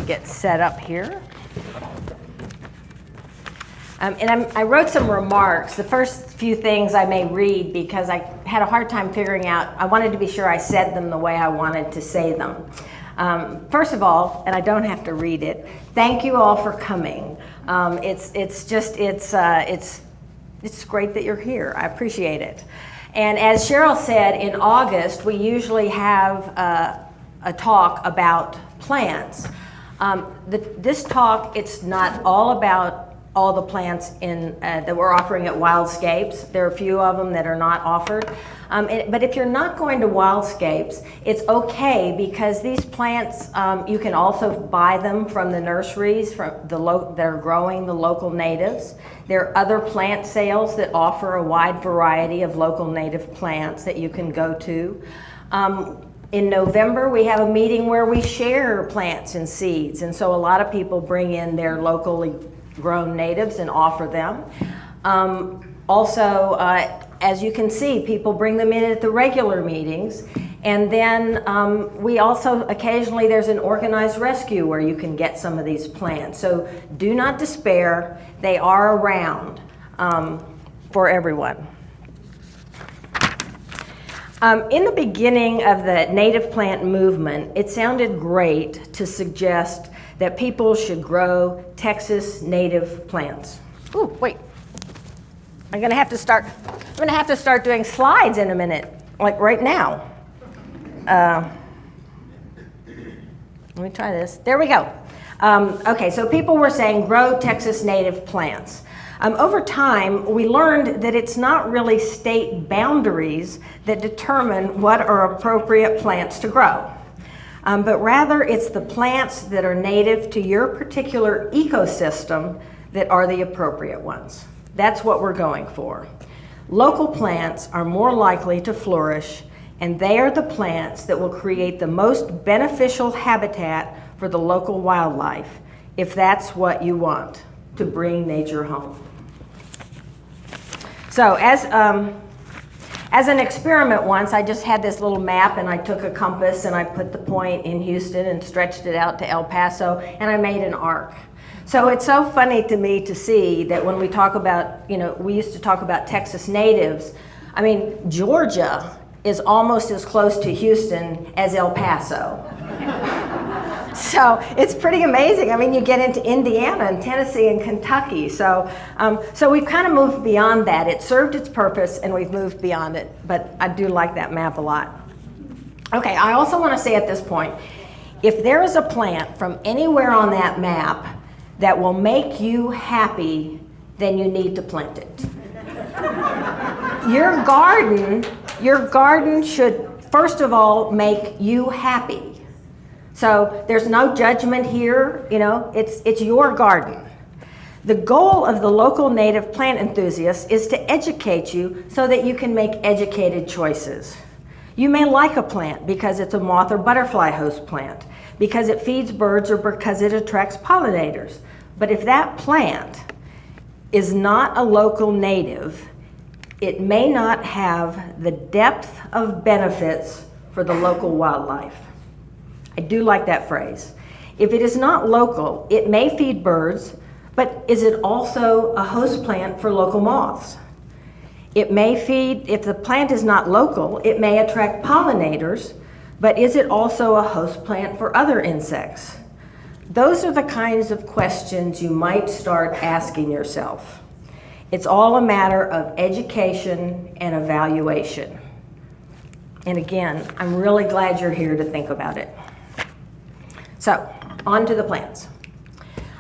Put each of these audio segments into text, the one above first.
Get set up here. I wrote some remarks. The first few things I may read because I had a hard time figuring out, I wanted to be sure I said them the way I wanted to say them. First of all, and I don't have to read it, thank you all for coming. It's great that you're here. I appreciate it. And as Cheryl said, in August, we usually have a talk about plants. This talk, it's not all about all the plants that we're offering at Wildscapes. There are a few of them that are not offered. But if you're not going to Wildscapes, it's okay because these plants, you can also buy them from the nurseries that are growing, the local natives. There are other plant sales that offer a wide variety of local native plants that you can go to. In November, we have a meeting where we share plants and seeds, and so a lot of people bring in their locally grown natives and offer them. Also, as you can see, people bring them in at the regular meetings, and then we also, occasionally there's an organized rescue where you can get some of these plants. So do not despair, they are around for everyone. In the beginning of the native plant movement, it sounded great to suggest that people should grow Texas native plants. Ooh, wait. I'm gonna have to start doing slides in a minute, like right now. Let me try this. There we go. Okay, so people were saying grow Texas native plants. Over time, we learned that it's not really state boundaries that determine what are appropriate plants to grow, but rather it's the plants that are native to your particular ecosystem that are the appropriate ones. That's what we're going for. Local plants are more likely to flourish, and they are the plants that will create the most beneficial habitat for the local wildlife, if that's what you want, to bring nature home. So as an experiment once, I just had this little map and I took a compass and I put the point in Houston and stretched it out to El Paso and I made an arc. So it's so funny to me to see that when we talk about, we used to talk about Texas natives. I mean, Georgia is almost as close to Houston as El Paso. So it's pretty amazing. I mean, you get into Indiana and Tennessee and Kentucky. So we've kind of moved beyond that. It served its purpose and we've moved beyond it, but I do like that map a lot. Okay, I also want to say at this point, if there is a plant from anywhere on that map that will make you happy, then you need to plant it. Your garden should, first of all, make you happy. So there's no judgment here, it's your garden. The goal of the local native plant enthusiasts is to educate you so that you can make educated choices. You may like a plant because it's a moth or butterfly host plant, because it feeds birds, or because it attracts pollinators. But if that plant is not a local native, it may not have the depth of benefits for the local wildlife. I do like that phrase. If it is not local, it may feed birds, but is it also a host plant for local moths? It may feed, if the plant is not local, it may attract pollinators, but is it also a host plant for other insects? Those are the kinds of questions you might start asking yourself. It's all a matter of education and evaluation. And again, I'm really glad you're here to think about it. So, on to the plants.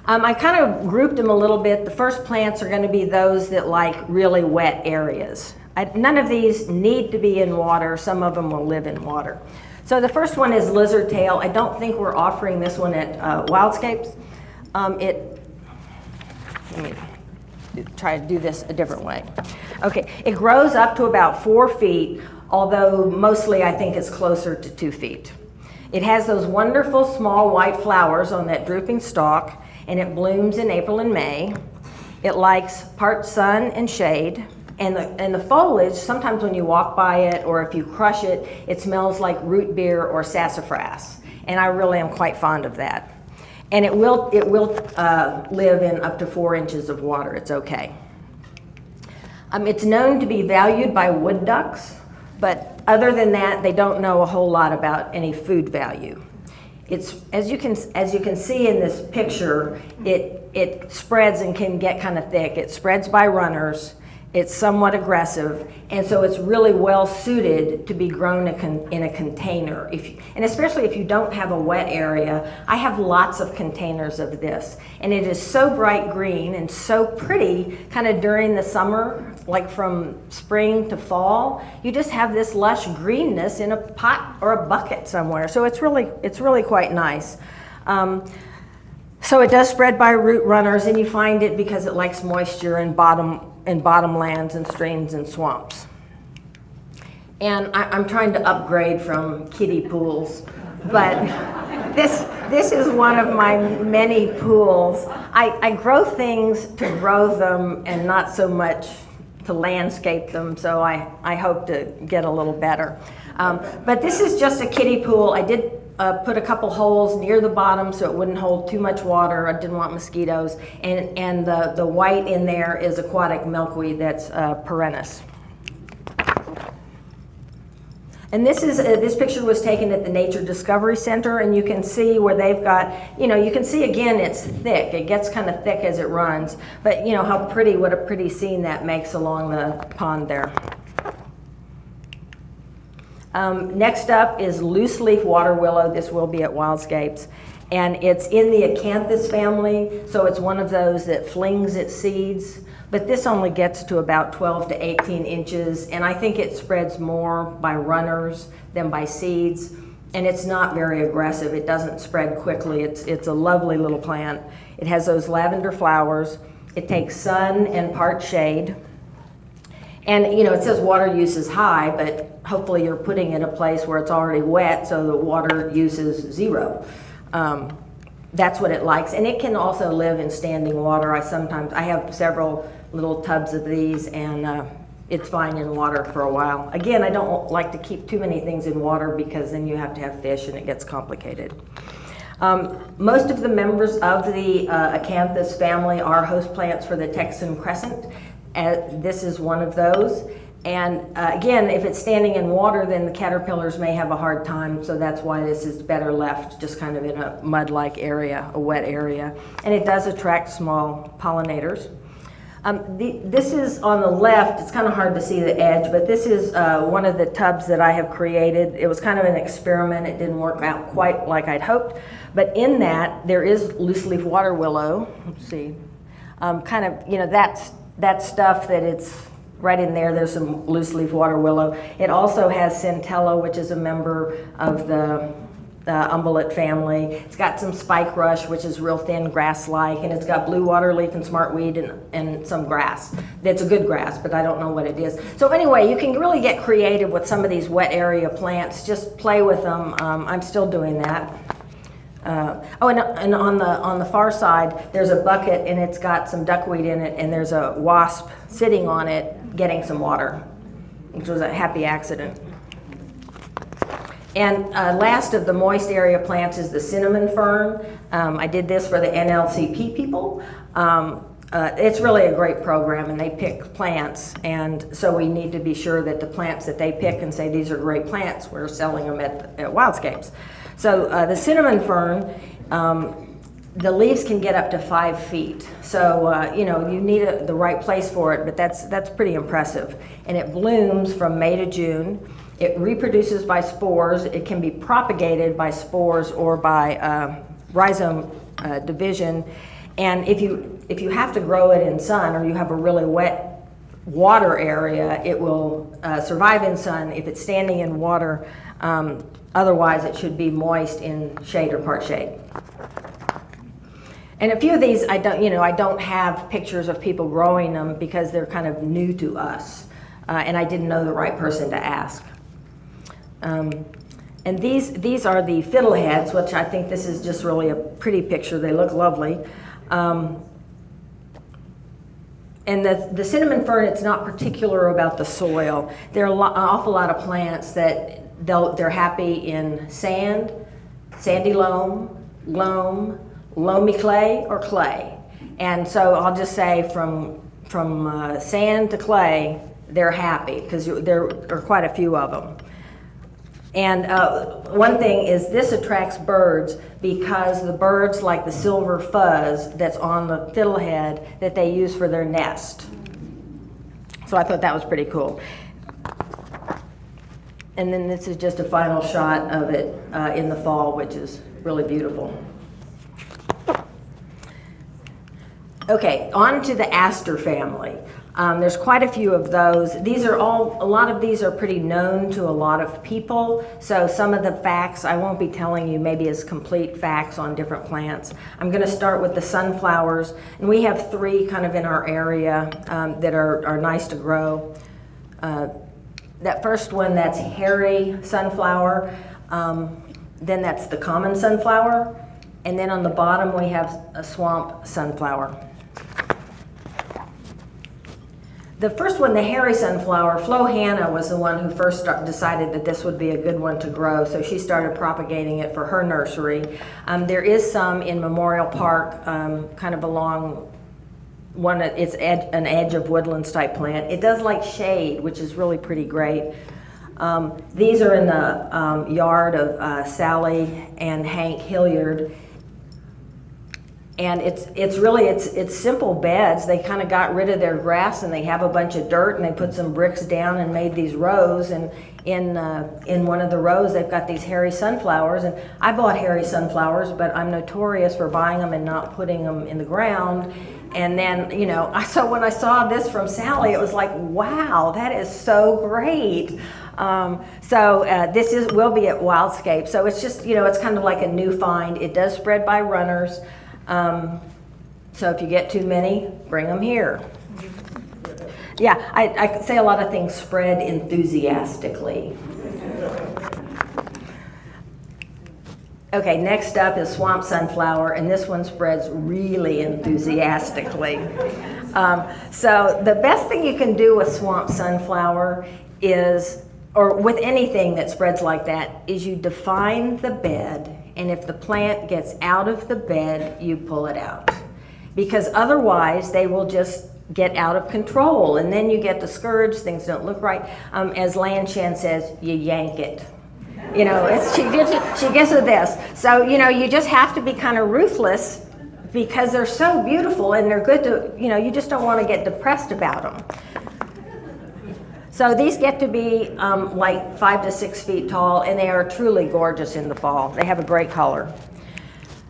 I kind of grouped them a little bit. The first plants are going to be those that like really wet areas. None of these need to be in water. Some of them will live in water. So the first one is lizard tail. I don't think we're offering this one at Wildscapes. Let me try to do this a different way. Okay, it grows up to about 4 feet, although mostly I think it's closer to 2 feet. It has those wonderful small white flowers on that drooping stalk, and it blooms in April and May. It likes part sun and shade, And the foliage, sometimes when you walk by it or if you crush it, it smells like root beer or sassafras. And I really am quite fond of that. And it will live in up to 4 inches of water. It's okay. It's known to be valued by wood ducks, but other than that, they don't know a whole lot about any food value. It's, as you can see in this picture, it spreads and can get kind of thick. It spreads by runners. It's somewhat aggressive, and so it's really well suited to be grown in a container. And especially if you don't have a wet area, I have lots of containers of this. And it is so bright green and so pretty kind of during the summer, like from spring to fall. You just have this lush greenness in a pot or a bucket somewhere. So it's really quite nice. So it does spread by root runners, and you find it because it likes moisture in bottomlands and streams and swamps. And I'm trying to upgrade from kiddie pools, but this is one of my many pools. I grow things to grow them and not so much to landscape them, so I hope to get a little better. But this is just a kiddie pool. I did put a couple holes near the bottom so it wouldn't hold too much water. I didn't want mosquitoes. And the white in there is aquatic milkweed that's perennis. And this picture was taken at the Nature Discovery Center, and you can see where they've got, you can see again it's thick. It gets kind of thick as it runs, but what a pretty scene that makes along the pond there. Next up is loose leaf water willow. This will be at Wildscapes. And it's in the Helianthus family, so it's one of those that flings its seeds. But this only gets to about 12 to 18 inches, and I think it spreads more by runners than by seeds. And it's not very aggressive. It doesn't spread quickly. It's a lovely little plant. It has those lavender flowers. It takes sun and part shade. And it says water use is high, but hopefully you're putting it in a place where it's already wet, so the water use is 0. That's what it likes. And it can also live in standing water. I have several little tubs of these, and it's fine in water for a while. Again, I don't like to keep too many things in water because then you have to have fish and it gets complicated. Most of the members of the Helianthus family are host plants for the Texan crescent. This is one of those. And again, if it's standing in water, then the caterpillars may have a hard time, so that's why this is better left just kind of in a mud-like area, a wet area. And it does attract small pollinators. This is on the left. It's kind of hard to see the edge, but this is one of the tubs that I have created. It was kind of an experiment. It didn't work out quite like I'd hoped. But in that, there is loose leaf water willow. Let's see. Kind of, that stuff that it's right in there. There's some loose leaf water willow. It also has centella, which is a member of the umbellate family. It's got some spike rush, which is real thin grass-like, and it's got blue waterleaf and smartweed and some grass. That's a good grass, but I don't know what it is. So anyway, you can really get creative with some of these wet area plants. Just play with them. I'm still doing that. And on the far side, there's a bucket, and it's got some duckweed in it, and there's a wasp sitting on it getting some water, which was a happy accident. And last of the moist area plants is the cinnamon fern. I did this for the NLCP people. It's really a great program, and they pick plants, and so we need to be sure that the plants that they pick and say these are great plants, we're selling them at Wildscapes. So the cinnamon fern, the leaves can get up to 5 feet. So you need the right place for it, but that's pretty impressive. And it blooms from May to June. It reproduces by spores. It can be propagated by spores or by rhizome division. And if you have to grow it in sun, or you have a really wet water area, it will survive in sun if it's standing in water. Otherwise, it should be moist in shade or part shade. And a few of these, I don't have pictures of people growing them because they're kind of new to us, and I didn't know the right person to ask. And these are the Fiddleheads, which I think this is just really a pretty picture. They look lovely. And And the cinnamon fern, it's not particular about the soil. There are an awful lot of plants that they're happy in sand, sandy loam, loamy clay, or clay. And so I'll just say from sand to clay, they're happy because there are quite a few of them. And one thing is this attracts birds because the birds like the silver fuzz that's on the fiddlehead that they use for their nest. So I thought that was pretty cool. And then this is just a final shot of it in the fall, which is really beautiful. Okay, on to the aster family. There's quite a few of those. A lot of these are pretty known to a lot of people. So some of the facts I won't be telling you maybe as complete facts on different plants. I'm going to start with the sunflowers, and we have 3 kind of in our area that are nice to grow. That first one, that's hairy sunflower. Then that's the common sunflower, and then on the bottom we have a swamp sunflower. The first one, the hairy sunflower, Flo Hannah was the one who first decided that this would be a good one to grow, so she started propagating it for her nursery. There is some in Memorial Park, kind of along it's an edge of woodlands type plant. It does like shade, which is really pretty great. These are in the yard of Sally and Hank Hilliard. And it's simple beds. They kind of got rid of their grass and they have a bunch of dirt and they put some bricks down and made these rows. And in one of the rows they've got these hairy sunflowers. And I bought hairy sunflowers, but I'm notorious for buying them and not putting them in the ground. And then, so when I saw this from Sally, it was like, wow, that is so great. This will be at Wildscapes. So it's just, it's kind of like a new find. It does spread by runners. So if you get too many, bring them here. Yeah, I say a lot of things spread enthusiastically. Okay, next up is swamp sunflower, and this one spreads really enthusiastically. So the best thing you can do with swamp sunflower is, or with anything that spreads like that, is you define the bed, and if the plant gets out of the bed, you pull it out. Because otherwise, they will just get out of control, and then you get discouraged, things don't look right. As Lan Shan says, you yank it. She gets with this. So, you just have to be kind of ruthless because they're so beautiful and they're good to, you just don't want to get depressed about them. So these get to be like 5 to 6 feet tall, and they are truly gorgeous in the fall. They have a great color.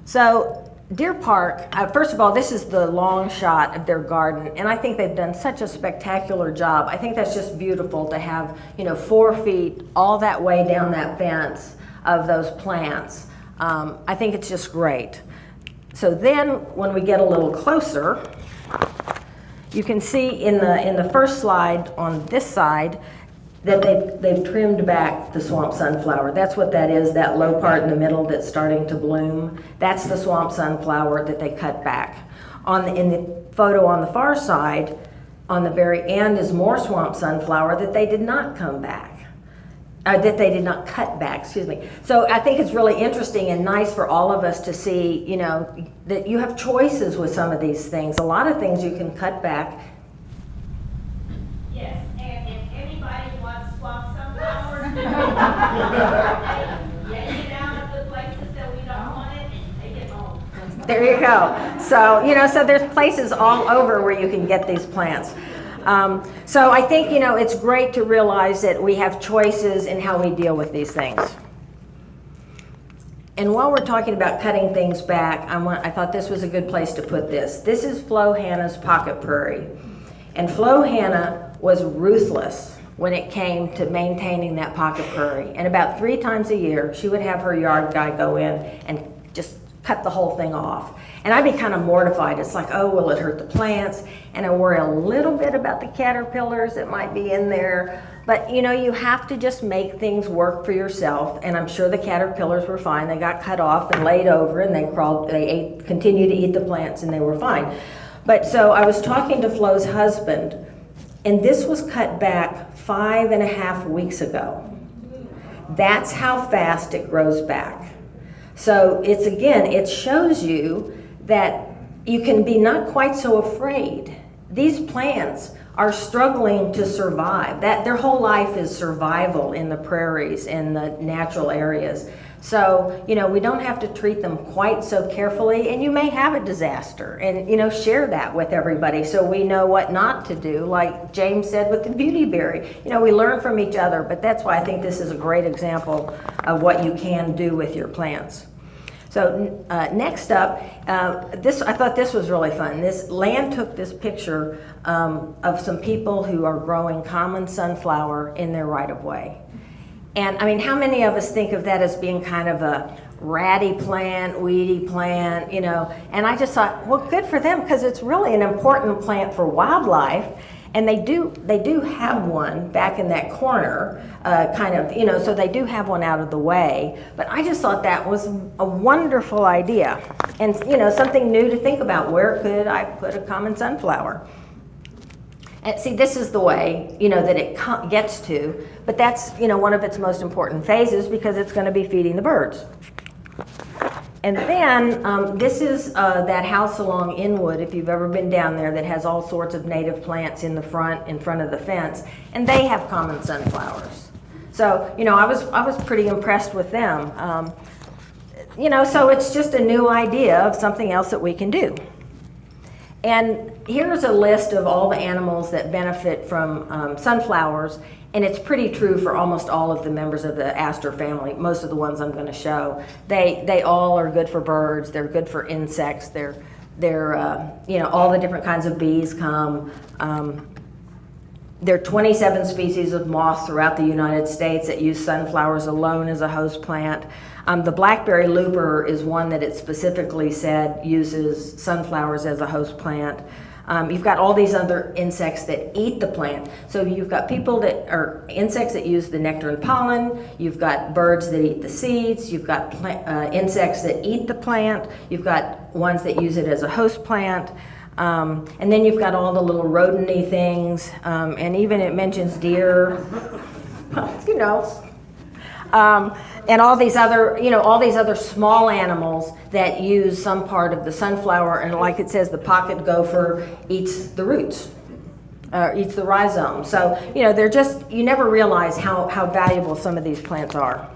So Deer Park, first of all, this is the long shot of their garden, and I think they've done such a spectacular job. I think that's just beautiful to have, 4 feet all that way down that fence of those plants. I think it's just great. So then when we get a little closer, you can see in the first slide on this side that they've trimmed back the swamp sunflower. That's what that is, that low part in the middle that's starting to bloom. That's the swamp sunflower that they cut back. In the photo on the far side, on the very end is more swamp sunflower that they did not cut back, excuse me. So I think it's really interesting and nice for all of us to see, that you have choices with some of these things. A lot of things you can cut back. Yes, and if anybody wants swamp sunflowers, they get out of the places that we don't want it, they get home. There you go. So, so there's places all over where you can get these plants. So I think, it's great to realize that we have choices in how we deal with these things. And while we're talking about cutting things back, I thought this was a good place to put this. This is Flo Hannah's Pocket Prairie. And Flo Hannah was ruthless when it came to maintaining that pocket prairie. And about 3 times a year, she would have her yard guy go in and just cut the whole thing off. And I'd be kind of mortified. It's like, oh, will it hurt the plants? And I worry a little bit about the caterpillars that might be in there. But you have to just make things work for yourself. And I'm sure the caterpillars were fine. They got cut off and laid over, and they continued to eat the plants, and they were fine. But so I was talking to Flo's husband, and this was cut back 5.5 weeks ago. That's how fast it grows back. So it's, again, it shows you that you can be not quite so afraid. These plants are struggling to survive. That their whole life is survival in the prairies and the natural areas. So, you know, we don't have to treat them quite so carefully, and you may have a disaster, and, you know, share that with everybody so we know what not to do. Like James said with the beautyberry, you know, we learn from each other, but that's why I think this is a great example of what you can do with your plants. So next up, I thought this was really fun. Lan took this picture of some people who are growing common sunflower in their right-of-way. And I mean, how many of us think of that as being kind of a ratty plant, weedy plant, you know? And I just thought, well, good for them, because it's really an important plant for wildlife. And they do have one back in that corner, kind of, you know, so they do have one out of the way. But I just thought that was a wonderful idea. And, you know, something new to think about. Where could I put a common sunflower? And see, this is the way, you know, that it gets to, but that's, you know, one of its most important phases, because it's going to be feeding the birds. And then this is that house along Inwood, if you've ever been down there, that has all sorts of native plants in front of the fence, and they have common sunflowers. So, you know, I was pretty impressed with them. You know, so it's just a new idea of something else that we can do. And here's a list of all the animals that benefit from sunflowers, and it's pretty true for almost all of the members of the aster family. Most of the ones I'm going to show, they all are good for birds. They're good for insects. They're you know, all the different kinds of bees come. There are 27 species of moths throughout the United States that use sunflowers alone as a host plant. The blackberry looper is one that it specifically said uses sunflowers as a host plant. You've got all these other insects that eat the plant. So you've got insects that use the nectar and pollen. You've got birds that eat the seeds. You've got insects that eat the plant. You've got ones that use it as a host plant. And then you've got all the little rodent-y things, and even it mentions deer, you know, and all these other, you know, all these other small animals that use some part of the sunflower, and like it says, the pocket gopher eats the roots, eats the rhizome. So, you know, they're just, you never realize how valuable some of these plants are.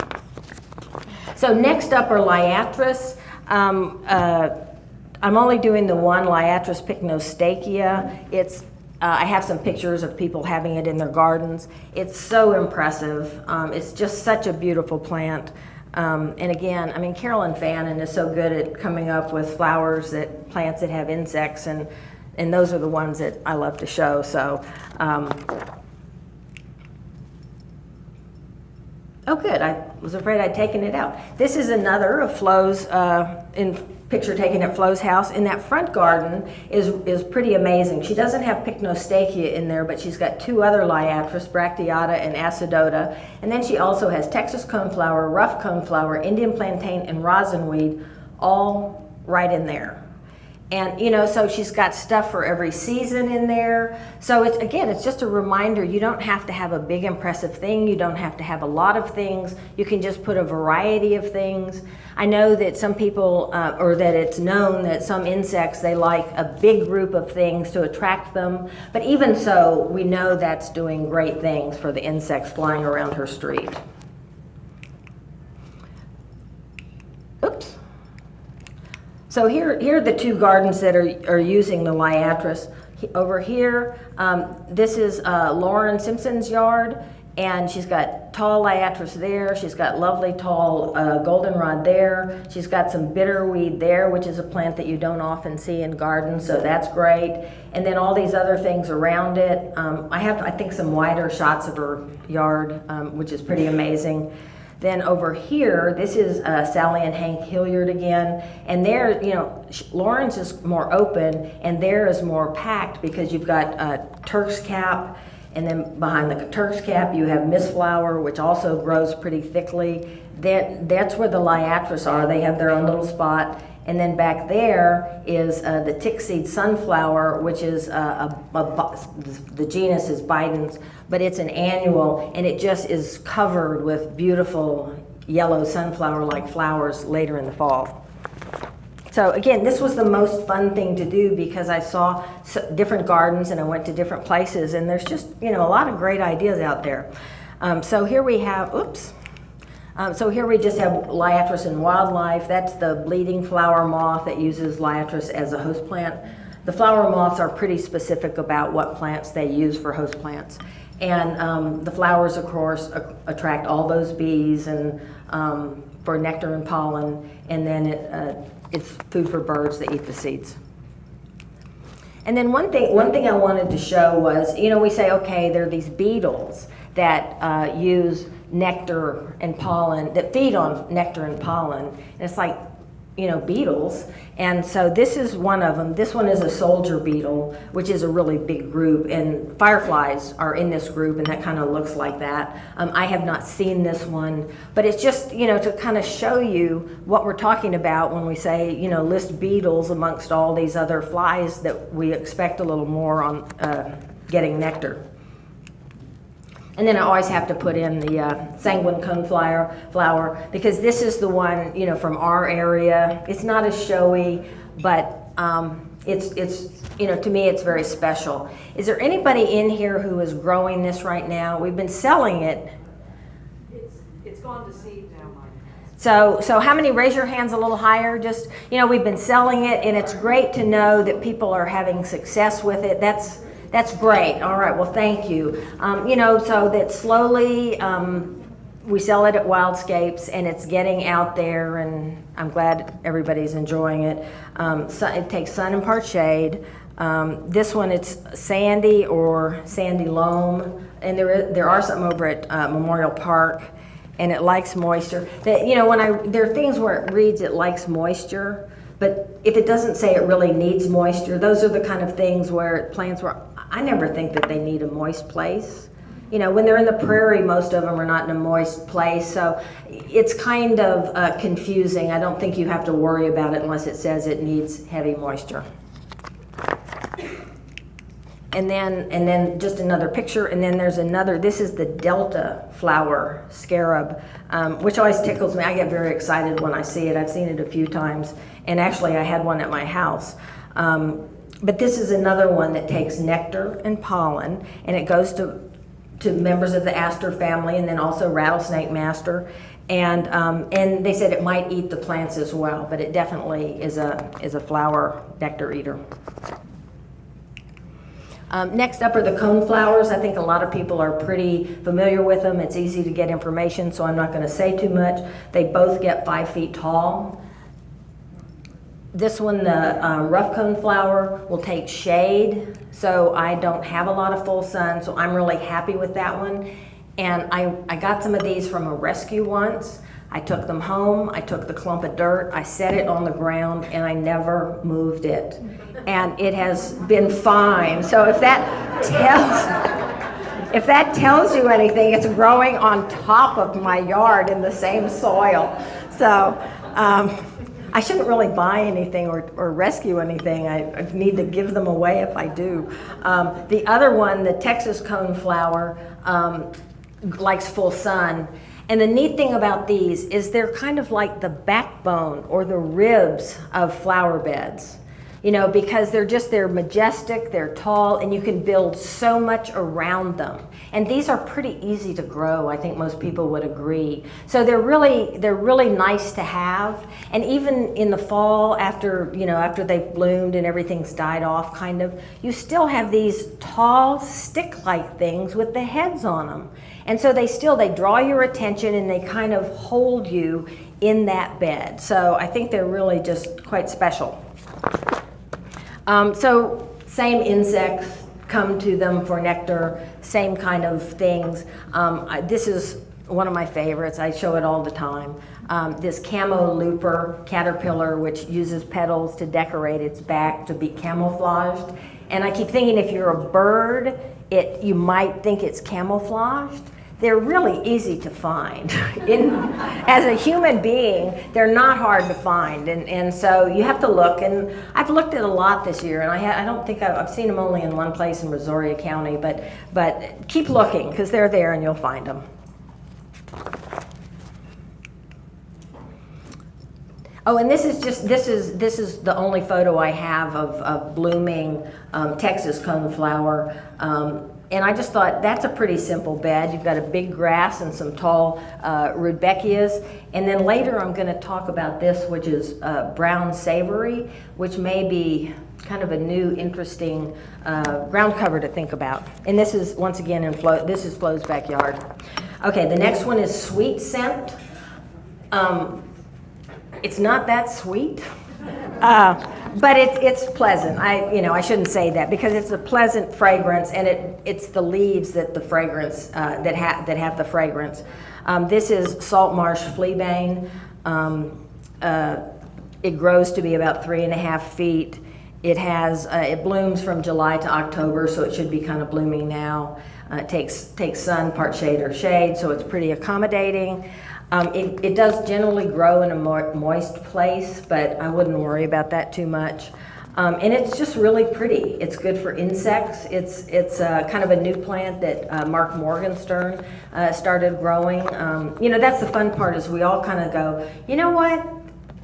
So next up are Liatris. I'm only doing the one, Liatris pycnostakia. It's I have some pictures of people having it in their gardens. It's so impressive. It's just such a beautiful plant. And again, I mean, Carolyn Fannin is so good at coming up with plants that have insects, and those are the ones that I love to show. So, oh good, I was afraid I'd taken it out. This is another of Flo's picture taken at Flo's house. In that front garden is pretty amazing. She doesn't have pycnostakia in there, but she's got two other Liatris, bracteata and acidota. And then she also has Texas coneflower, rough coneflower, Indian plantain, and rosinweed, all right in there. And, you know, so she's got stuff for every season in there. So it's just a reminder, you don't have to have a big impressive thing. You don't have to have a lot of things. You can just put a variety of things. I know that some people, or that it's known that some insects, they like a big group of things to attract them. But even so, we know that's doing great things for the insects flying around her street. Oops. So here are the two gardens that are using the Liatris. Over here, this is Lauren Simpson's yard, and she's got tall Liatris there. She's got lovely tall goldenrod there. She's got some bitterweed there, which is a plant that you don't often see in gardens, so that's great. And then all these other things around it. I have, I think, some wider shots of her yard, which is pretty amazing. Then over here, this is Sally and Hank Hilliard again, and there, you know, Lauren's is more open, and there is more packed because you've got Turk's cap, and then behind the Turk's cap you have mistflower, which also grows pretty thickly. That's where the Liatris are. They have their own little spot, And then back there is the tick-seed sunflower, which is the genus is Bidens, but it's an annual, and it just is covered with beautiful yellow sunflower-like flowers later in the fall. So again, this was the most fun thing to do because I saw different gardens and I went to different places, and there's just, you know, a lot of great ideas out there. So here we have, so here we just have Liatris and Wildlife. That's the bleeding flower moth that uses Liatris as a host plant. The flower moths are pretty specific about what plants they use for host plants. And the flowers, of course, attract all those bees and for nectar and pollen, and then it's food for birds that eat the seeds. And then one thing I wanted to show was, you know, we say, okay, there are these beetles that use nectar and pollen, that feed on nectar and pollen. And it's like, you know, beetles. And so this is one of them. This one is a soldier beetle, which is a really big group. And fireflies are in this group, and that kind of looks like that. I have not seen this one, but it's just, you know, to kind of show you what we're talking about when we say, you know, list beetles amongst all these other flies that we expect a little more on getting nectar. And then I always have to put in the Sanguine Coneflower because this is the one, you know, from our area. It's not as showy, but it's you know, to me it's very special. Is there anybody in here who is growing this right now? We've been selling it. It's gone to seed now, Mike. So how many, raise your hands a little higher, just, you know, we've been selling it, and it's great to know that people are having success with it. That's great. All right, well, thank you. You know, so that slowly we sell it at Wildscapes, and it's getting out there, and I'm glad everybody's enjoying it. So it takes sun and part shade. This one, it's sandy or sandy loam, and there are some over at Memorial Park, and it likes moisture. That, you know, there are things where it reads it likes moisture, but if it doesn't say it really needs moisture, those are the kind of things where plants where I never think that they need a moist place. You know, when they're in the prairie, most of them are not in a moist place, so it's kind of confusing. I don't think you have to worry about it unless it says it needs heavy moisture. And then just another picture, and then there's another. This is the Delta flower scarab, which always tickles me. I get very excited when I see it. I've seen it a few times, and actually I had one at my house. But this is another one that takes nectar and pollen, and it goes to members of the aster family, and then also rattlesnake master. And they said it might eat the plants as well, but it definitely is a flower nectar eater. Next up are the coneflowers. I think a lot of people are pretty familiar with them. It's easy to get information, so I'm not going to say too much. They both get 5 feet tall. This one, the rough coneflower, will take shade, so I don't have a lot of full sun, so I'm really happy with that one. And I got some of these from a rescue once. I took them home, I took the clump of dirt, I set it on the ground, and I never moved it. And it has been fine. So if that tells you anything, it's growing on top of my yard in the same soil. So I shouldn't really buy anything or rescue anything. I need to give them away if I do. The other one, the Texas coneflower, likes full sun. And the neat thing about these is they're kind of like the backbone or the ribs of flower beds. You know, because they're majestic, they're tall, and you can build so much around them. And these are pretty easy to grow, I think most people would agree. So they're really nice to have. And even in the fall, after they've bloomed and everything's died off kind of, you still have these tall stick-like things with the heads on them. And so they draw your attention, and they kind of hold you in that bed. So I think they're really just quite special. So same insects come to them for nectar, same kind of things. This is one of my favorites. I show it all the time. This camo looper caterpillar, which uses petals to decorate its back to be camouflaged. And I keep thinking if you're a bird, you might think it's camouflaged. they're really easy to find. As a human being, they're not hard to find, and so you have to look. And I've looked at a lot this year, and I don't think I've seen them only in one place in Brazoria County, but keep looking because they're there and you'll find them. Oh, and this is the only photo I have of blooming Texas coneflower. And I just thought that's a pretty simple bed. You've got a big grass and some tall rudbeckias. And then later I'm going to talk about this, which is brown savory, which may be kind of a new, interesting ground cover to think about. And this is, once again, this is Flo's backyard. Okay, the next one is sweet scent. It's not that sweet. But it's pleasant. I shouldn't say that because it's a pleasant fragrance, and it's the leaves that the fragrance that have the fragrance. This is salt marsh fleabane. It grows to be about 3.5 feet. It blooms from July to October, so it should be kind of blooming now. It takes sun, part shade or shade, so it's pretty accommodating. It does generally grow in a more moist place, but I wouldn't worry about that too much. And it's just really pretty. It's good for insects. It's kind of a new plant that Mark Morgenstern started growing. That's the fun part is we all kind of go, you know what?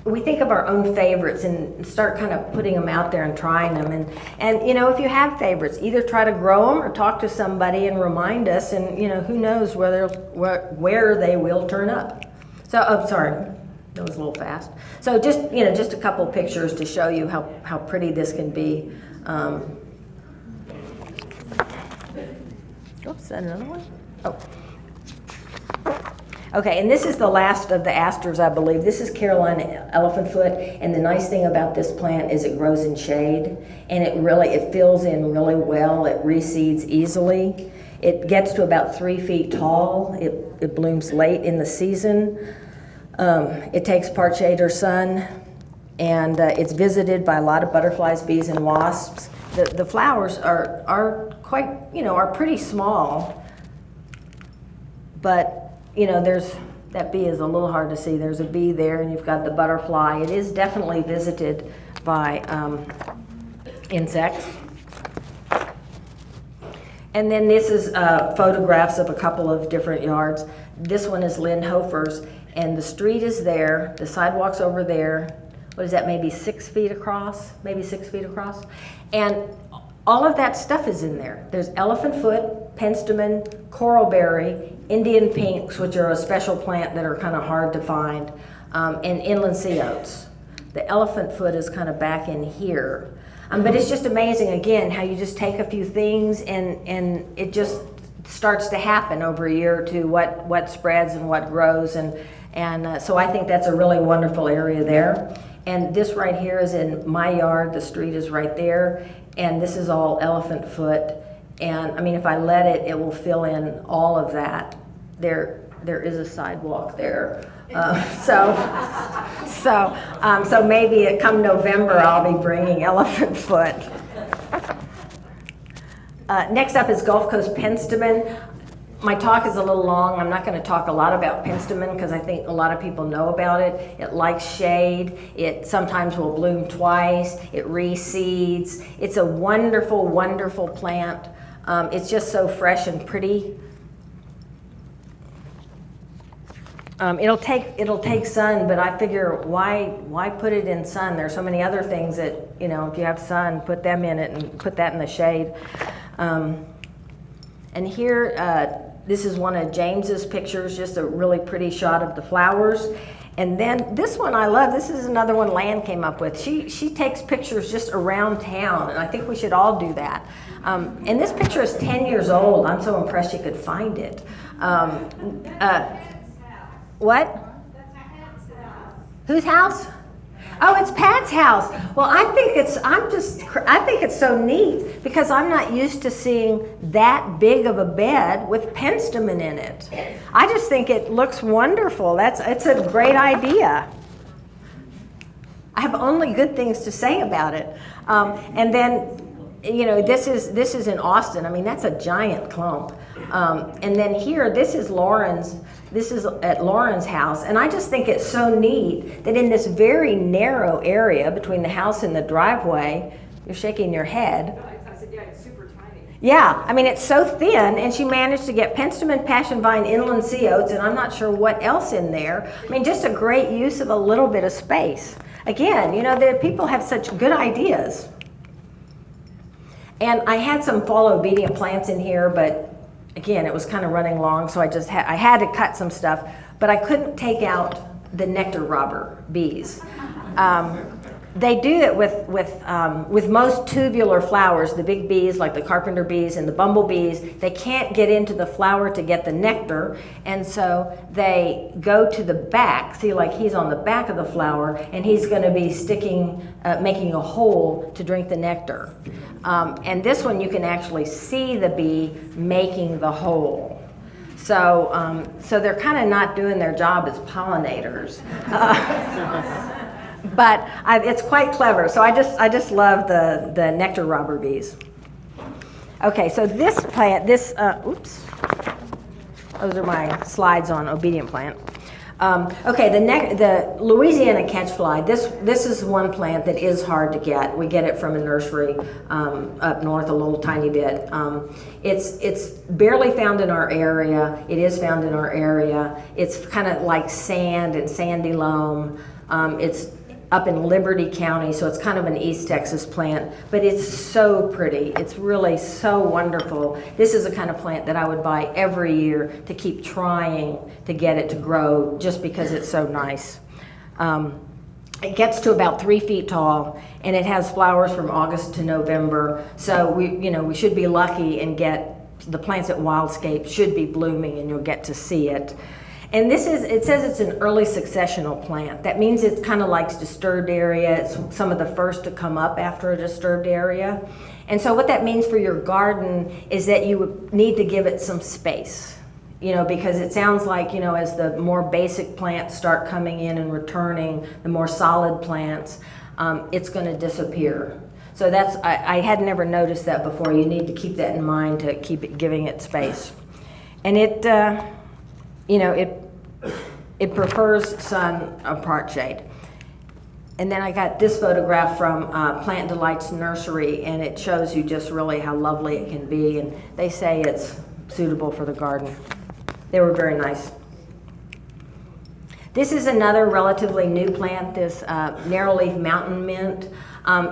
We think of our own favorites and start kind of putting them out there and trying them. And if you have favorites, either try to grow them or talk to somebody and remind us. And who knows where they will turn up. So, oh, sorry, that was a little fast. So just a couple pictures to show you how pretty this can be. Oops, is that another one? Oh. Okay, and this is the last of the asters, I believe. This is Carolina elephant foot, and the nice thing about this plant is it grows in shade, and it fills in really well. It reseeds easily. It gets to about 3 feet tall. It blooms late in the season. It takes part shade or sun, and it's visited by a lot of butterflies, bees, and wasps. The flowers are quite, are pretty small, but there's that bee is a little hard to see. There's a bee there, and you've got the butterfly. It is definitely visited by insects. And then this is photographs of a couple of different yards. This one is Lynn Hofer's, and the street is there. The sidewalk's over there. What is that, maybe 6 feet across? Maybe 6 feet across? And all of that stuff is in there. There's elephant foot, penstemon, coralberry, Indian pinks, which are a special plant that are kind of hard to find, and inland sea oats. The elephant foot is kind of back in here. But it's just amazing, again, how you just take a few things and it just starts to happen over a year or two, what spreads and what grows. And so I think that's a really wonderful area there. And this right here is in my yard. The street is right there. And this is all elephant foot. And I mean, if I let it, it will fill in all of that. There is a sidewalk there. So maybe come November, I'll be bringing elephant foot. Next up is Gulf Coast Penstemon. My talk is a little long. I'm not going to talk a lot about Penstemon because I think a lot of people know about it. It likes shade. It sometimes will bloom twice. It reseeds. It's a wonderful, wonderful plant. It's just so fresh and pretty. It'll take sun, but I figure why put it in sun? There's so many other things that, if you have sun, put them in it and put that in the shade. And here, this is one of James's pictures, just a really pretty shot of the flowers. And then this one I love. This is another one Lan came up with. She takes pictures just around town, and I think we should all do that. And this picture is 10 years old. I'm so impressed you could find it. What? Whose house? Oh, it's Pat's house. Well, I think it's so neat because I'm not used to seeing that big of a bed with penstemon in it. I just think it looks wonderful. It's a great idea. I have only good things to say about it. And then, this is in Austin. I mean, that's a giant clump. And then here, this is at Lauren's house, and I just think it's so neat that in this very narrow area between the house and the driveway, you're shaking your head. I said, yeah, it's super tiny. Yeah, I mean, it's so thin, and she managed to get Penstemon, passion vine, inland sea oats, and I'm not sure what else in there. I mean, just a great use of a little bit of space. Again, you know, the people have such good ideas. And I had some fall obedient plants in here, but again, it was kind of running long, so I had to cut some stuff, but I couldn't take out the nectar robber bees. They do it with most tubular flowers, the big bees like the carpenter bees and the bumblebees. They can't get into the flower to get the nectar, and so they go to the back. See, like he's on the back of the flower, and he's going to be making a hole to drink the nectar. And this one, you can actually see the bee making the hole. So they're kind of not doing their job as pollinators. But it's quite clever. So I just love the nectar robber bees. Okay, so this plant, oops, those are my slides on obedient plant. Okay, the Louisiana Catchfly. This is one plant that is hard to get. We get it from a nursery up north a little tiny bit. It's barely found in our area. It is found in our area. It's kind of like sand and sandy loam. It's up in Liberty County, so it's kind of an East Texas plant, but it's so pretty. It's really so wonderful. This is the kind of plant that I would buy every year to keep trying to get it to grow just because it's so nice. It gets to about 3 feet tall, and it has flowers from August to November, so we should be lucky and get the plants at Wildscapes should be blooming, and you'll get to see it. And it says it's an early successional plant. That means it kind of likes disturbed area. It's some of the first to come up after a disturbed area. And so what that means for your garden is that you would need to give it some space, because it sounds like, as the more basic plants start coming in and returning, the more solid plants, it's going to disappear. So I had never noticed that before. You need to keep that in mind to keep giving it space. And it prefers sun or part shade. And then I got this photograph from Plant Delight's nursery, and it shows you just really how lovely it can be. And they say it's suitable for the garden. They were very nice. This is another relatively new plant, this Narrowleaf mountain mint.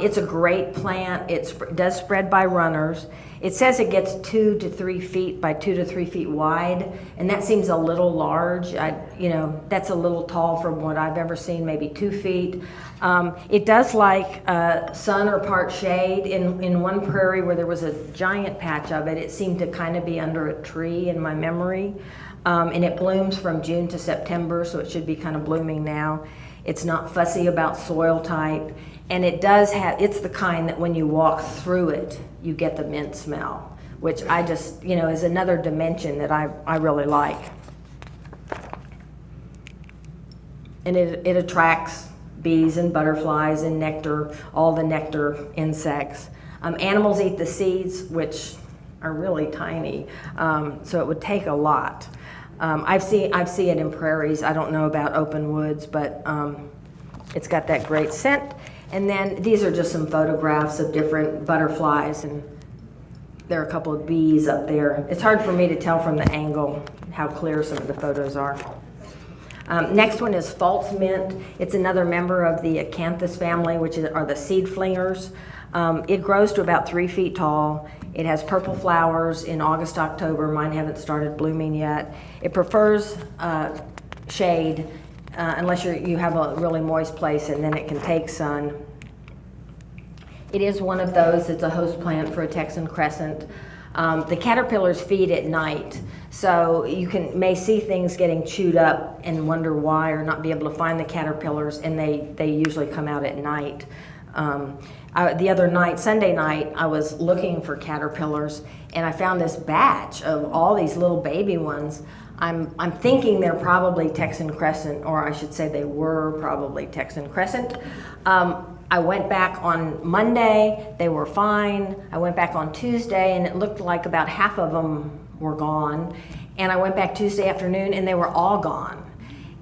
It's a great plant. It does spread by runners. It says it gets 2 to 3 feet by 2 to 3 feet wide, and that seems a little large. That's a little tall from what I've ever seen, maybe 2 feet. It does like sun or part shade. In one prairie where there was a giant patch of it, it seemed to kind of be under a tree in my memory. And it blooms from June to September, so it should be kind of blooming now. It's not fussy about soil type. And it's the kind that when you walk through it, you get the mint smell, which I just, is another dimension that I really like. And it attracts bees and butterflies and nectar, all the nectar insects. Animals eat the seeds, which are really tiny, so it would take a lot. I've seen it in prairies. I don't know about open woods, but it's got that great scent. And then these are just some photographs of different butterflies, and there are a couple of bees up there. It's hard for me to tell from the angle how clear some of the photos are. Next one is false mint. It's another member of the acanthus family, which are the seed flingers. It grows to about 3 feet tall. It has purple flowers in August, October. Mine haven't started blooming yet. It prefers shade unless you have a really moist place, and then it can take sun. It is one of those. It's a host plant for a Texan crescent. The caterpillars feed at night, so you may see things getting chewed up and wonder why, or not be able to find the caterpillars, and they usually come out at night. The other night, Sunday night, I was looking for caterpillars, and I found this batch of all these little baby ones. I'm thinking they're probably Texan crescent, or I should say they were probably Texan crescent. I went back on Monday, they were fine. I went back on Tuesday, and it looked like about half of them were gone. And I went back Tuesday afternoon and they were all gone.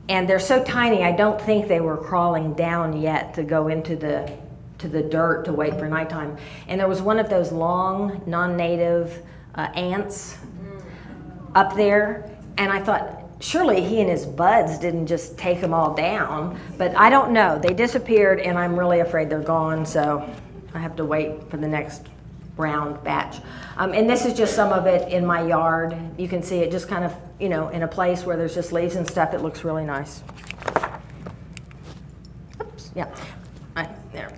And they're so tiny, I don't think they were crawling down yet to go into the dirt to wait for nighttime. And there was one of those long, non-native ants up there. And I thought, surely he and his buds didn't just take them all down. But I don't know. They disappeared and I'm really afraid they're gone. So I have to wait for the next round batch. And this is just some of it in my yard. You can see it just kind of, in a place where there's just leaves and stuff. It looks really nice. Oops, yeah, right there.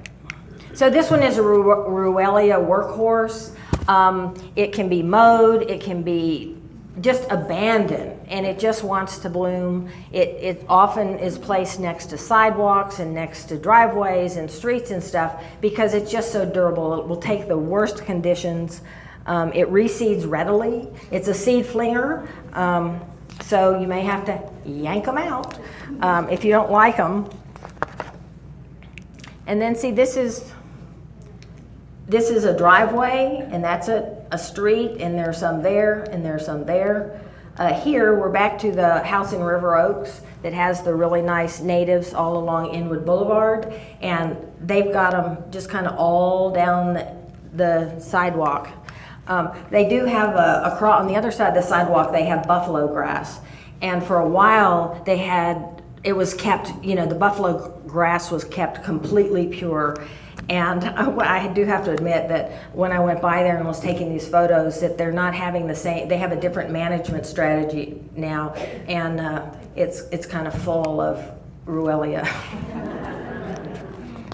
So this one is a Ruellia workhorse. It can be mowed, it can be just abandoned, and it just wants to bloom. It often is placed next to sidewalks and next to driveways and streets and stuff because it's just so durable. It will take the worst conditions. It reseeds readily. It's a seed flinger, so you may have to yank them out if you don't like them. And then see, this is a driveway, and that's a street, and there's some there, and there's some there. Here, we're back to the house in River Oaks that has the really nice natives all along Inwood Boulevard, and they've got them just kind of all down the sidewalk. They do have on the other side of the sidewalk, they have buffalo grass, and for a while it was kept, the buffalo grass was kept completely pure. And I do have to admit that when I went by there and was taking these photos, that they're not having the same, they have a different management strategy now, and it's kind of full of Ruellia.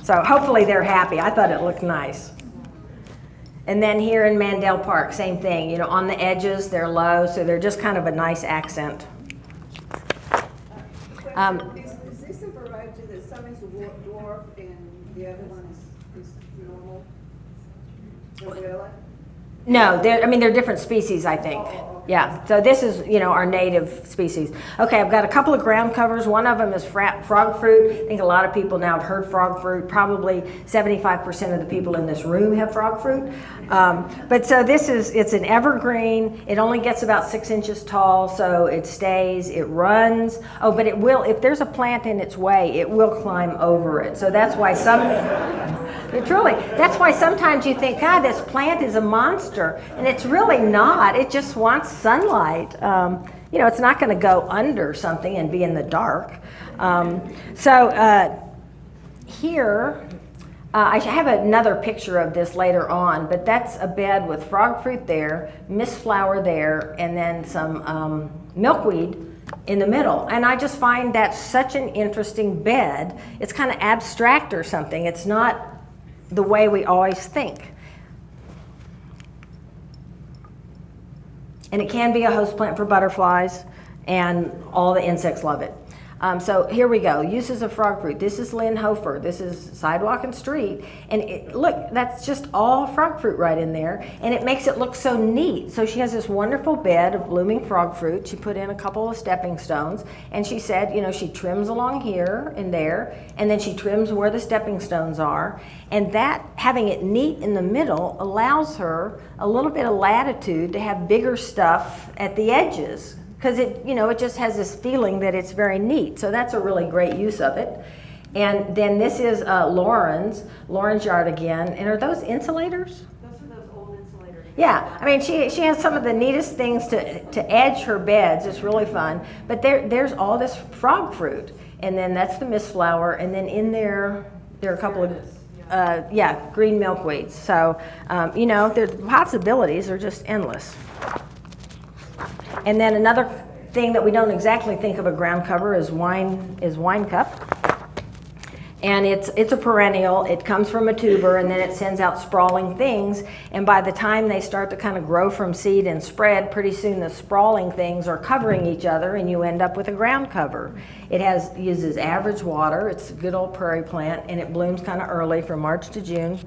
So hopefully they're happy. I thought it looked nice. And then here in Mandell Park, same thing, on the edges, they're low, so they're just kind of a nice accent. Is this a variety that some is dwarf and the other one is normal? Ruellia? No, they're different species, I think. Yeah, so this is, our native species. Okay, I've got a couple of ground covers. One of them is frogfruit. I think a lot of people now have heard frogfruit. Probably 75% of the people in this room have frogfruit. But so it's an evergreen. It only gets about 6 inches tall, so it stays, it runs. Oh, but it will, if there's a plant in its way, it will climb over it. So that's why that's why sometimes you think, God, this plant is a monster, and it's really not. It just wants sunlight. It's not going to go under something and be in the dark. Here, I have another picture of this later on, but that's a bed with frogfruit there, mistflower there, and then some milkweed in the middle. And I just find that such an interesting bed. It's kind of abstract or something. It's not the way we always think. And it can be a host plant for butterflies, and all the insects love it. So here we go, uses of frogfruit. This is Linhofer, this is sidewalk and street. And look, that's just all frogfruit right in there, and it makes it look so neat. So she has this wonderful bed of blooming frogfruit. She put in a couple of stepping stones, and she said, she trims along here and there, and then she trims where the stepping stones are. And that, having it neat in the middle, allows her a little bit of latitude to have bigger stuff at the edges, because it just has this feeling that it's very neat. So that's a really great use of it. And then this is Lauren's yard again. And are those insulators? Those are those old insulators. Yeah, I mean, she has some of the neatest things to edge her beds. It's really fun. But there's all this frog fruit. And then that's the mistflower. And then in there are a couple of, green milkweeds. So, the possibilities are just endless. And then another thing that we don't exactly think of a ground cover is wine cup. And it's a perennial. It comes from a tuber, and then it sends out sprawling things. And by the time they start to kind of grow from seed and spread, pretty soon the sprawling things are covering each other, and you end up with a ground cover. It uses average water. It's a good old prairie plant, and it blooms kind of early from March to June.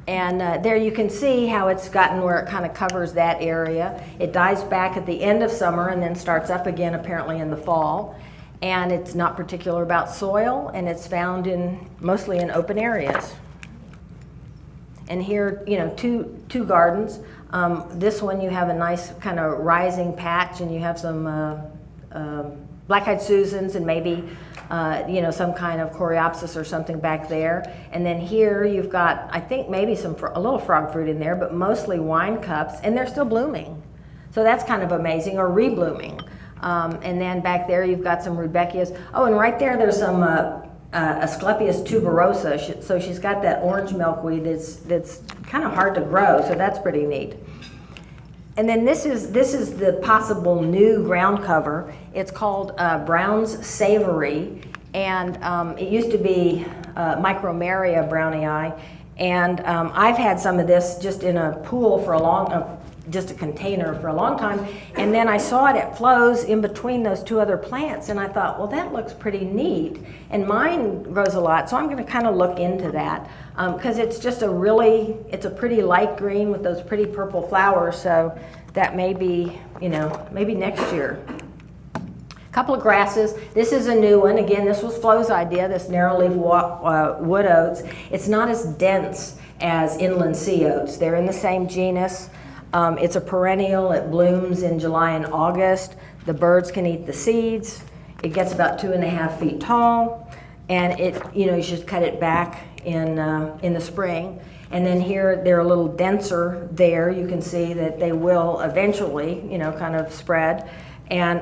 And there you can see how it's gotten where it kind of covers that area. It dies back at the end of summer and then starts up again apparently in the fall. And it's not particular about soil, and it's found mostly in open areas. And here, two gardens. This one you have a nice kind of rising patch, and you have some black-eyed Susans and maybe some kind of coreopsis or something back there. And then here you've got, I think maybe a little frog fruit in there, but mostly wine cups, and they're still blooming. So that's kind of amazing, or reblooming. And then back there you've got some rudbeckias. Oh, and right there's some Asclepias tuberosa. So she's got that orange milkweed that's kind of hard to grow, so that's pretty neat. And then this is the possible new ground cover. It's called Brown's Savory, and it used to be Micromeria brownii, and I've had some of this just in a pool for just a container for a long time, and then I saw it at Flo's in between those two other plants, and I thought, well, that looks pretty neat, and mine grows a lot, so I'm going to kind of look into that, because it's just it's a pretty light green with those pretty purple flowers, so that may be, maybe next year. Couple of grasses. This is a new one. Again, this was Flo's idea, this narrowleaf wood oats. It's not as dense as inland sea oats. They're in the same genus. It's a perennial. It blooms in July and August. The birds can eat the seeds. It gets about 2.5 feet tall, and you should cut it back in the spring. And then here they're a little denser. There you can see that they will eventually, kind of spread. And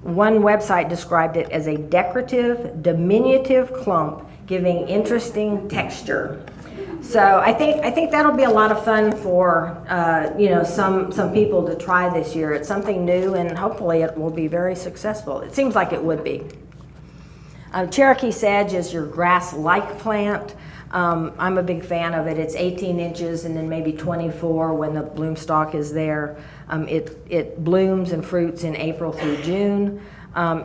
one website described it as a decorative, diminutive clump giving interesting texture. So I think that'll be a lot of fun for some people to try this year. It's something new, and hopefully it will be very successful. It seems like it would be. Cherokee Sedge is your grass-like plant. I'm a big fan of it. It's 18 inches and then maybe 24 when the bloom stalk is there. It blooms and fruits in April through June.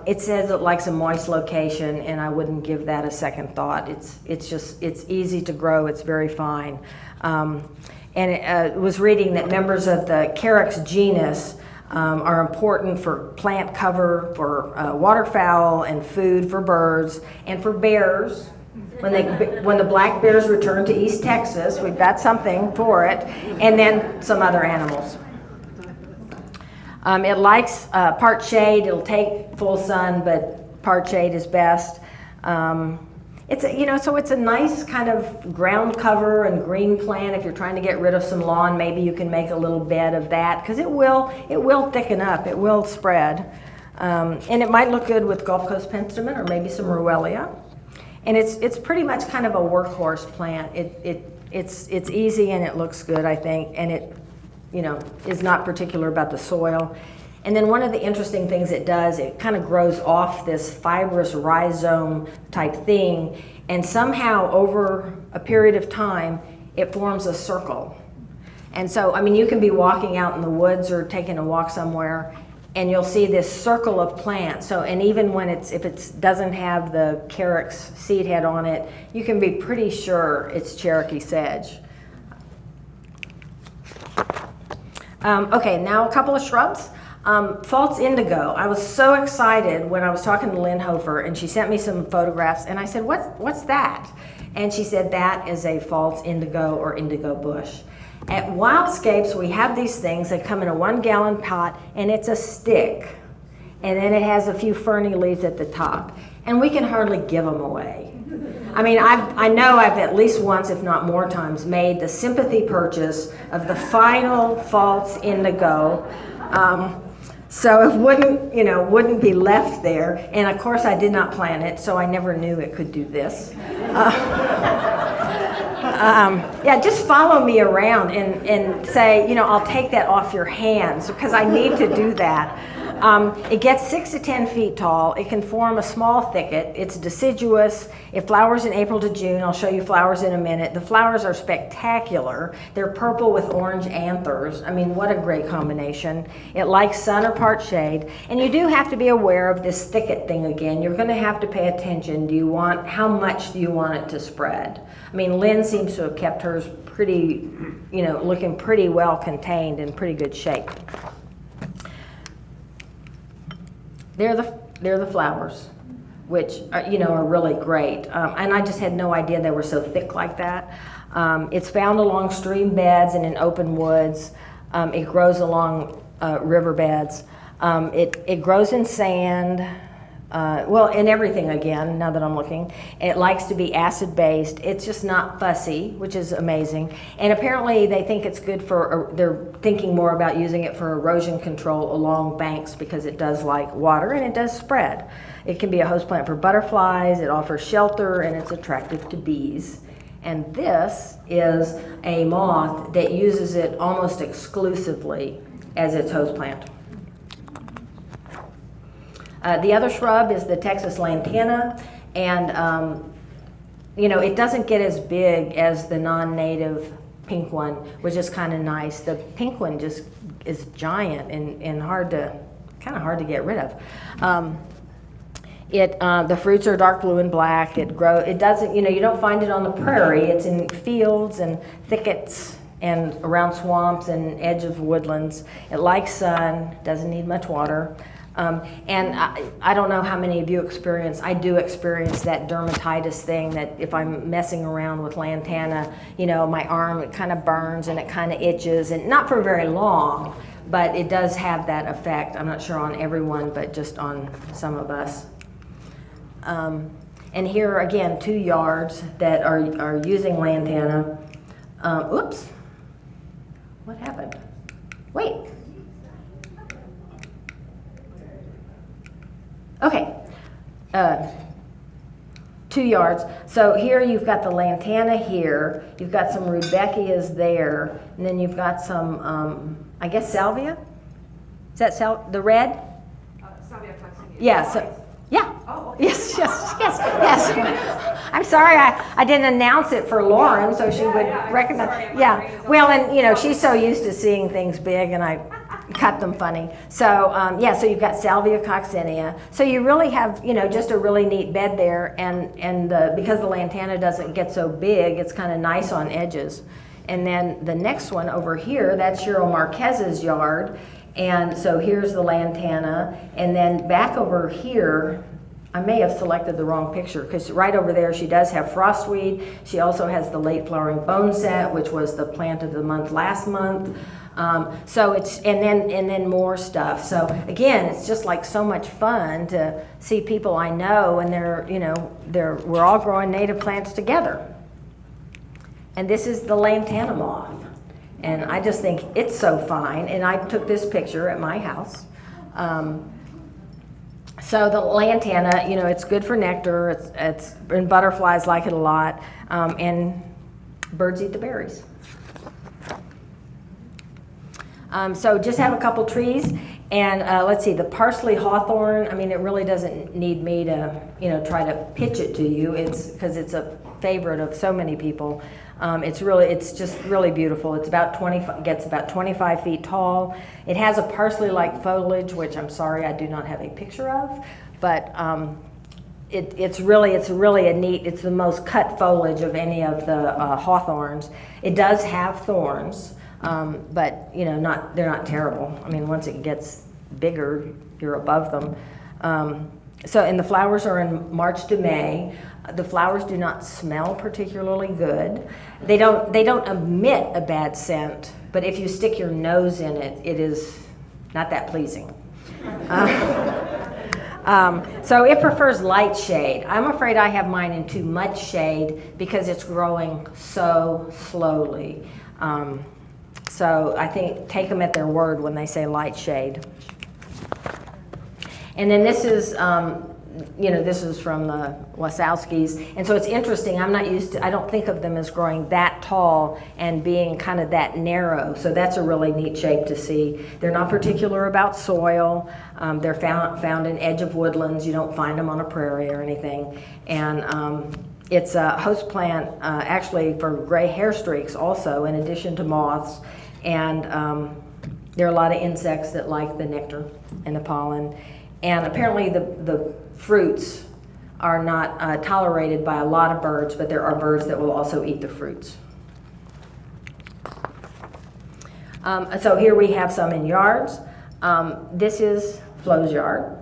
It says it likes a moist location, and I wouldn't give that a second thought. It's easy to grow. It's very fine. And it was reading that members of the Cherokee genus are important for plant cover, for waterfowl, and food for birds, and for bears. When the black bears return to East Texas, we've got something for it, and then some other animals. It likes part shade. It'll take full sun, but part shade is best. So it's a nice kind of ground cover and green plant. If you're trying to get rid of some lawn, maybe you can make a little bed of that, because it will thicken up. It will spread, and it might look good with Gulf Coast Penstemon or maybe some Ruellia. And it's pretty much kind of a workhorse plant. It's easy and it looks good, I think, and it is not particular about the soil. And then one of the interesting things it does, it kind of grows off this fibrous rhizome type thing, and somehow over a period of time it forms a circle. And so, you can be walking out in the woods or taking a walk somewhere, and you'll see this circle of plants. So, and even when if it doesn't have the carex seed head on it, you can be pretty sure it's Cherokee Sedge. Okay, now a couple of shrubs. False indigo. I was so excited when I was talking to Lynn Hofer, and she sent me some photographs, and I said, what's that? And she said, that is a false indigo or indigo bush. At Wildscapes, we have these things that come in a 1-gallon pot, and it's a stick. And then it has a few ferny leaves at the top. And we can hardly give them away. I know I've at least once, if not more times, made the sympathy purchase of the final false indigo. So it wouldn't be left there. And of course, I did not plant it, so I never knew it could do this. Just follow me around and say, I'll take that off your hands, because I need to do that. It gets 6 to 10 feet tall. It can form a small thicket. It's deciduous. It flowers in April to June. I'll show you flowers in a minute. The flowers are spectacular. They're purple with orange anthers. What a great combination. It likes sun or part shade. And you do have to be aware of this thicket thing again. You're going to have to pay attention. How much do you want it to spread? Lynn seems to have kept hers pretty, looking pretty well contained in pretty good shape. They're the flowers, which are really great. And I just had no idea they were so thick like that. It's found along stream beds and in open woods. It grows along riverbeds. It grows in sand, well, in everything again, now that I'm looking. It likes to be acid-based. It's just not fussy, which is amazing. And apparently they think it's good for, they're thinking more about using it for erosion control along banks because it does like water and it does spread. It can be a host plant for butterflies, it offers shelter, and it's attractive to bees. And this is a moth that uses it almost exclusively as its host plant. The other shrub is the Texas Lantana, and you know, it doesn't get as big as the non-native pink one, which is kind of nice. The pink one just is giant and kind of hard to get rid of. The fruits are dark blue and black. It doesn't, you know, you don't find it on the prairie. It's in fields and thickets and around swamps and edge of woodlands. It likes sun, doesn't need much water. And I don't know how many of you experience, I do experience that dermatitis thing that if I'm messing around with lantana, you know, my arm, it kind of burns and it kind of itches, and not for very long, but it does have that effect. I'm not sure on everyone, but just on some of us. And here again, 2 yards that are using lantana. Oops, what happened? Wait. Okay, 2 yards. So here you've got the lantana here, you've got some rudbeckias there, and then you've got some, I guess salvia? Is that the red? Salvia flexinea. Yeah, so, yeah. Oh, okay. Yes, yes, yes, yes. I'm sorry I didn't announce it for Lauren so she would I'm recognize. sorry, my brain Yeah, is well, all- and you know, she's so used to seeing things big and I cut them funny. So yeah, so you've got Salvia coccinea. So you really have, you know, just a really neat bed there, and because the lantana doesn't get so big, it's kind of nice on edges. And then the next one over here, that's Cheryl Marquez's yard. And so here's the lantana, and then back over here, I may have selected the wrong picture because right over there she does have frostweed. She also has the late flowering boneset, which was the plant of the month last month. So it's and then more stuff. So again, it's just like so much fun to see people I know, and we're all growing native plants together. And this is the lantana moth, and I just think it's so fine. And I took this picture at my house. So the lantana, you know, it's good for nectar. And butterflies like it a lot, and birds eat the berries. So just have a couple trees, and let's see, the Parsley Hawthorn, I mean, it really doesn't need me to, you know, try to pitch it to you. It's because it's a favorite of so many people. It's just really beautiful. It's gets about 25 feet tall. It has a parsley-like foliage, which I'm sorry I do not have a picture of, but it's really a neat, it's the most cut foliage of any of the hawthorns. It does have thorns. But you know, they're not terrible. I mean, once it gets bigger, you're above them. And the flowers are in March to May. The flowers do not smell particularly good. They don't emit a bad scent, but if you stick your nose in it, it is not that pleasing. So it prefers light shade. I'm afraid I have mine in too much shade because it's growing so slowly. So I think take them at their word when they say light shade. And then this is, this is from the Wasowskis. And so it's interesting, I don't think of them as growing that tall and being kind of that narrow. So that's a really neat shape to see. They're not particular about soil. They're found in edge of woodlands. You don't find them on a prairie or anything. And it's a host plant actually for gray hair streaks also, in addition to moths. And there are a lot of insects that like the nectar and the pollen. And apparently the fruits are not tolerated by a lot of birds, but there are birds that will also eat the fruits. So here we have some in yards. This is Flo's yard.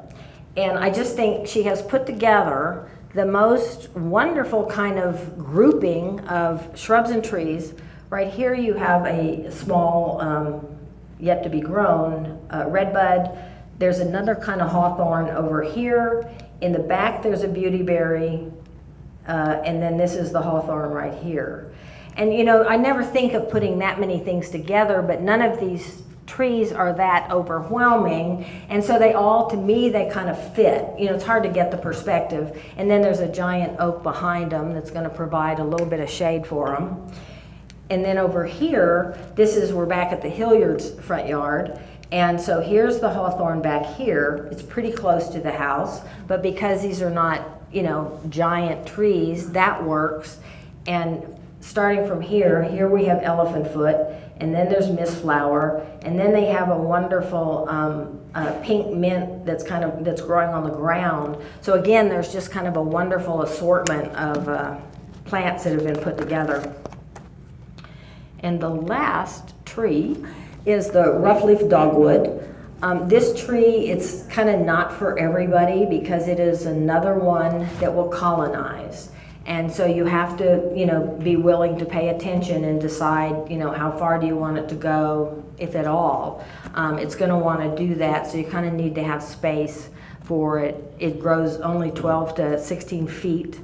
And I just think she has put together the most wonderful kind of grouping of shrubs and trees. Right here you have a small yet to be grown, redbud. There's another kind of hawthorn over here. In the back, there's a beautyberry, and then this is the hawthorn right here. And you know, I never think of putting that many things together, but none of these trees are that overwhelming, and so they all, to me, they kind of fit. You know, it's hard to get the perspective. And then there's a giant oak behind them that's going to provide a little bit of shade for them. And then over here, we're back at the Hilliard's front yard. And so here's the hawthorn back here. It's pretty close to the house, but because these are not, you know, giant trees, that works. And starting from here we have elephant foot, and then there's mistflower, and then they have a wonderful pink mint that's growing on the ground. So again, there's just kind of a wonderful assortment of plants that have been put together. And the last tree is the Roughleaf Dogwood. This tree, it's kind of not for everybody because it is another one that will colonize. And so you have to, you know, be willing to pay attention and decide, you know, how far do you want it to go, if at all. It's going to want to do that, so you kind of need to have space for it. It grows only 12 to 16 feet,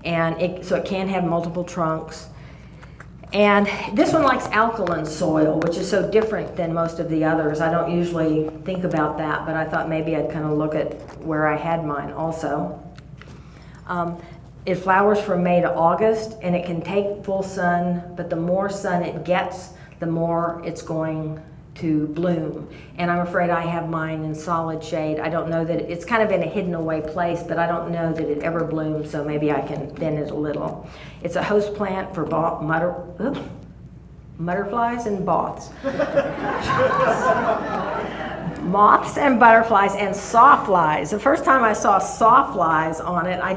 and so it can have multiple trunks. And this one likes alkaline soil, which is so different than most of the others. I don't usually think about that, but I thought maybe I'd kind of look at where I had mine also. It flowers from May to August, and it can take full sun, but the more sun it gets, the more it's going to bloom. And I'm afraid I have mine in solid shade. I don't know that it's kind of in a hidden away place, but I don't know that it ever blooms, so maybe I can thin it a little. It's a host plant for butterflies and moths. Moths and butterflies and sawflies. The first time I saw sawflies on it, I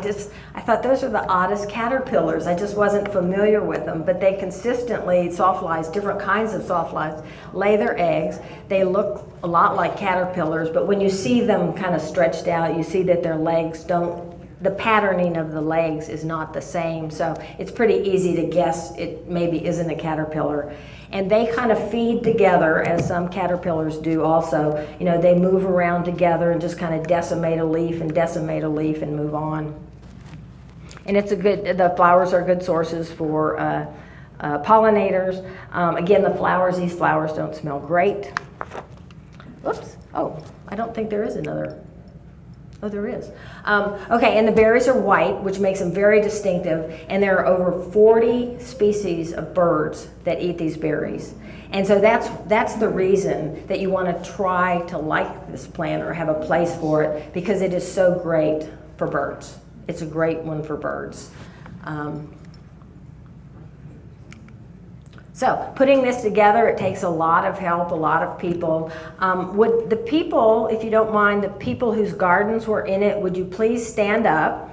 thought those are the oddest caterpillars. I just wasn't familiar with them, but they consistently, sawflies, different kinds of sawflies, lay their eggs. They look a lot like caterpillars, but when you see them kind of stretched out, you see that their legs the patterning of the legs is not the same, so it's pretty easy to guess it maybe isn't a caterpillar. And they kind of feed together, as some caterpillars do also. You know, they move around together and just kind of decimate a leaf and move on. And the flowers are good sources for pollinators. Again, these flowers don't smell great. Oops, oh, I don't think there is another. Oh, there is. Okay, and the berries are white, which makes them very distinctive, and there are over 40 species of birds that eat these berries. And so that's the reason that you want to try to like this plant or have a place for it, because it is so great for birds. It's a great one for birds. So putting this together, it takes a lot of help, a lot of people. Would the people, if you don't mind, the people whose gardens were in it, would you please stand up?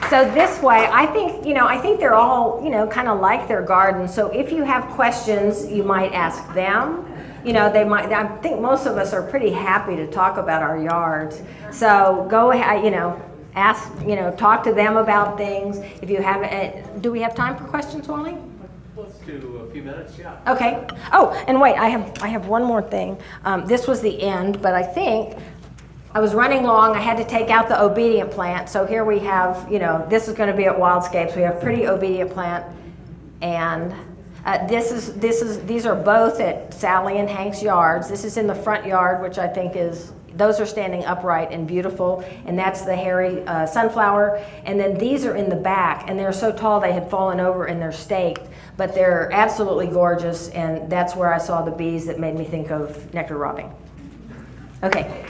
So this way, I think they're all, kind of like their garden. So if you have questions, you might ask them. I think most of us are pretty happy to talk about our yards. So go ahead, ask, talk to them about things. If you have, do we have time for questions, Wally? Let's do a few minutes, yeah. Okay. Oh, and wait, I have one more thing. This was the end, but I think I was running long. I had to take out the obedient plant. So here we have, this is going to be at Wildscapes. We have pretty obedient plant, and these are both at Sally and Hank's yards. This is in the front yard, which I think those are standing upright and beautiful, and that's the hairy sunflower. And then these are in the back, and they're so tall they had fallen over and they're staked, but they're absolutely gorgeous, and that's where I saw the bees that made me think of Nectar Robbing. Okay.